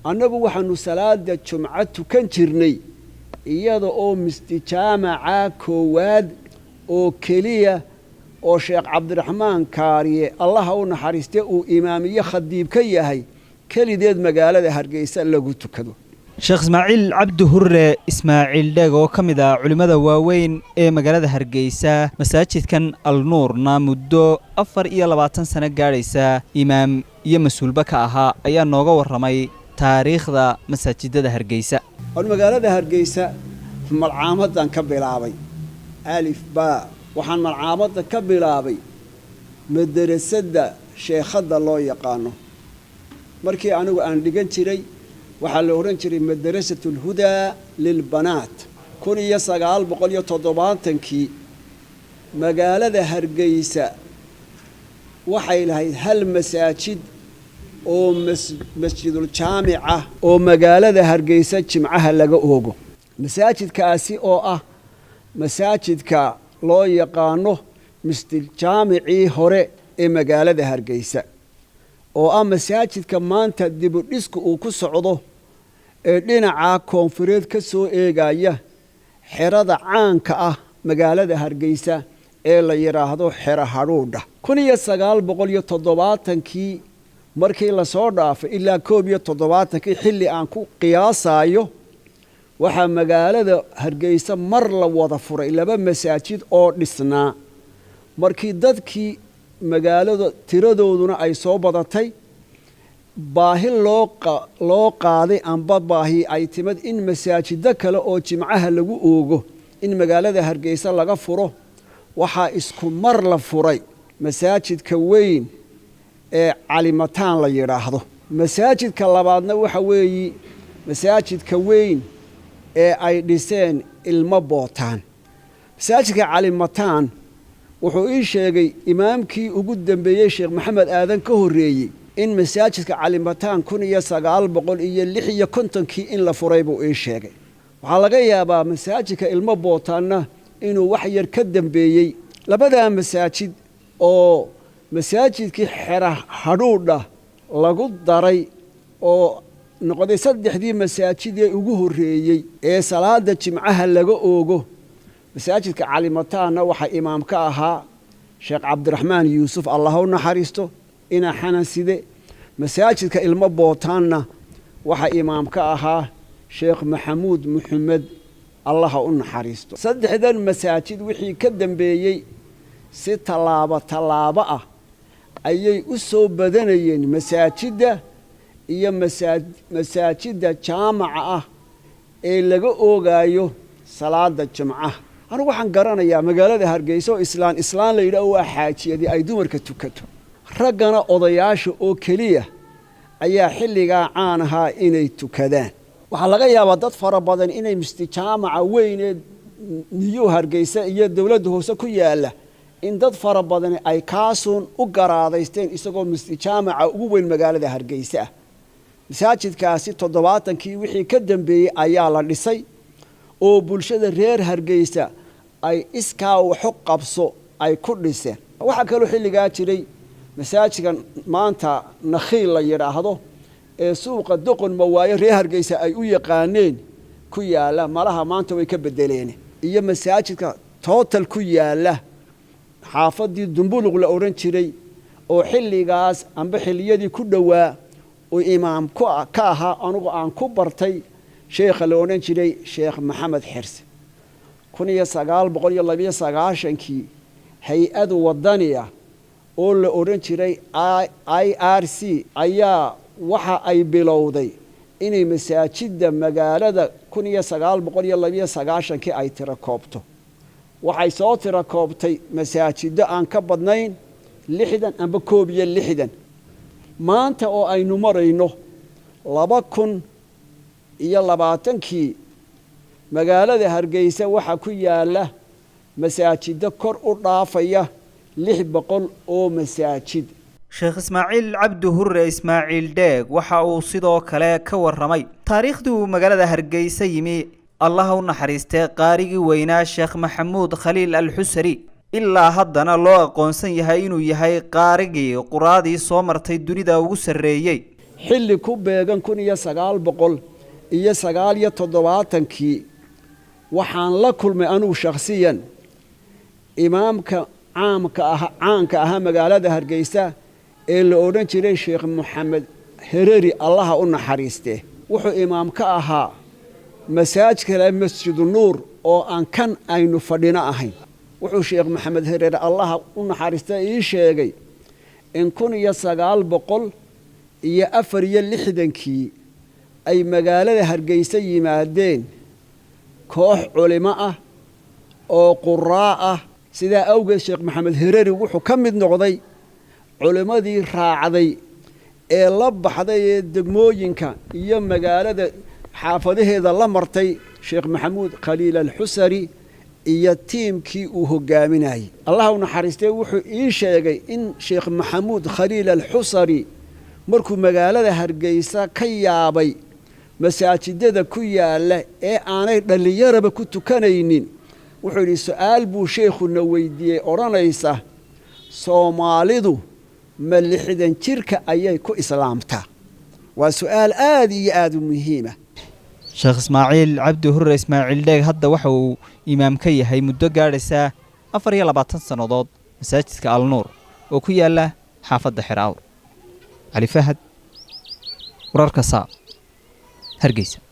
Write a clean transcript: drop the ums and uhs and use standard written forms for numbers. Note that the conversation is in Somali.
annagu waxaanu salaada jumcadu kan jirnay iyada oo mistijaamaca koowaad oo keliya oo sheekh cabdiraxmaan kaariye allaha u naxariiste uu imaamiye khadiib ka yahay kelideed magaalada hargeysa lagu tukado sheekh ismaaciil cabdi hurre ismaaciil dheeg oo ka mid ah culimmada waaweyn ee magaalada hargeysa masaajidkan alnuurna muddo 24 sano gaadhaysa imaam iyo mas-uulba ka ahaa ayaa nooga warramay taariikhda masaajidada hargeysa magaalada hargeysa malcaamadan ka bilaabay alif ba waxaan malcaamada ka bilaabay madrasada sheekhada loo yaqaano markii anigu aan dhigan jiray waxaa la oran jiray madrasatul hudaa lil banaat 1970kii magaalada hargeysa waxay lahayd hal masaajid oo masjidul jaamica oo magaalada hargeysa jimcaha laga oogo masaajidkaasi oo ah masaajidka loo yaqaano masjidul jaamicii hore ee magaalada hargeysa oo ah masaajidka maanta dib u dhisku uu ku socdo ee dhinaca koonfureed ka soo eegaya xerada caanka ah magaalada hargeysa ee la yiraahdo xero hadhuudha 1970kii markii la soo dhaafay ilaa 1971kii xilli aan ku qiyaasayo waxaa magaalada hargeysa mar la wada furay laba masaajid oo dhisnaa markii dadkii magaalada tiradooduna ay soo badatay baahi loo qaaday amba baahi ay timid in masaajida kale oo jimcaha lagu oogo in magaalada hargeysa laga furo waxaa isku mar la furay masaajidka weyn ee calimataan la yiraahdo masaajidka labaadna waxa weeye masaajidka weyn ee ay dhiseen ilmo bootaan masaajidka calimataan wuxuu ii sheegay imaamkii ugu dambeeyay sheekh maxamed aadan ka horeeyay in masaajidka calimataan 1956kii in la furay buu ii sheegay waxaa laga yaabaa masaajidka ilmo bootaanna inuu wax yar ka dambeeyay labada masaajid oo masaajidkii xero hadhuudha lagu daray oo noqday saddexdii masaajid ee ugu horeeyay ee salaada jimcaha laga oogo masaajidka calimataana waxa imaam ka ahaa sheekh cabdiraxmaan yuusuf allah u naxariisto ina xananside masaajidka ilmo bootaanna waxa imaam ka ahaa sheekh maxamuud maxamed allah u naxariisto saddexdan masaajid wixii ka dambeeyay si talaabo ah ayay u soo badanayeen masaajida iyo masaajida jaamaca ah ee laga oogayo salaada jimcaha anigu waxaan garanayaa magaalada hargeysa oo islaan la yiraahdo waa xaajiyadii ay dumarka tukato raggana odayaasha oo kaliya ayaa xilliga caan ahaa inay tukadaan waxa laga yaabaa dad fara badan inay mistijaamaca weyn ee niyo hargeysa iyo dawladda hoose ku yaala in dad fara badan ay kaasuun u garaadaysteen isagoo mistijaamaca ugu weyn magaalada hargeysa masaajidkaasi 70kii wixii ka dambeeyay ayaa la dhisay oo bulshada reer hargeysa ay iskaa wax u qabso ay ku dhiseen waxa kale xilligaa jiray masaajidkan maanta nakhiil la yiraahdo ee suuqa doqon mawaayo reer hargeysa ay u yaqaaneen ku yaala malaha maanta way ka bedeleen iyo masaajidka total ku yaala xaafadii dumbuluq la oran jiray oo xilligaas amba xilliyadii ku dhawaa oo imaam ka ahaa anigu aan ku bartay sheekha la oran jiray sheekh maxamed xirsi 1992kii hay-ad wadaniya oo la oran jiray IRC ayaa waxa ay bilowday inay masaajida magaalada 1992kii ay tira koobto waxay soo tira koobtay masaajida aan ka badnayn 60 amba 61 maanta oo aynu marayno 2020kii magaalada hargeysa waxa ku yaala masaajida kor u dhaafaya 600 oo masaajid sheekh ismaaciil cabdi hurre ismaaciil dheeg waxa uu sidoo kale ka warramay taariikhdii magaalada hargeysa yimi allah u naxariistay qaarigii weynaa sheekh maxamuud khaliil al-xusari ilaa haddana loo aqoonsan yahay inuu yahay qaarigii quraadii soo martay dunida ugu sarreeyay xilli ku beegan 1979 waxaan la kulmay anuu shakhsiyan imaamka caanka ahaa magaalada Hargeysa ee la odhan jiray Sheekh Maxamed Hereri allaha u naxariiste wuxuu imaam ka ahaa masaajidka Masjid Nuur oo aan kan aynu fadhina ahayn wuxuu Sheekh Maxamed Hereri allaha u naxariiste ii sheegay in 1964 ay magaalada Hargeysa yimaadeen koox culimo ah oo quraa ah sida awgeed Sheekh Maxamed Hereri wuxuu ka mid noqday culimadii raacday ee la baxday degmooyinka iyo magaalada xaafadaheeda la martay Sheekh Maxamuud Khaliil al-Xusari iyo tiimkii uu hogaaminayay allah u naxariistay wuxuu ii sheegay in Sheekh Maxamuud Khaliil al-Xusari markuu magaalada Hargeysa ka yaabay masaajidada ku yaala ee aanay dhalinyaraba ku tukanaynin wuxuu yiri su'aal buu sheekhuna weydiiyay oranaysa Soomaalidu ma 60 jirka ayay ku islaamtaa waa su'aal aad iyo aad u muhiim ah Sheekh Ismaaciil Cabdi Hurre Ismaaciil Dheeg hadda waxa uu imaam ka yahay muddo gaadhaysa 24 sanadood masaajidka Al-Nuur oo ku yaala xaafadda Xiraawr Ali Fahad wararka Hargeysa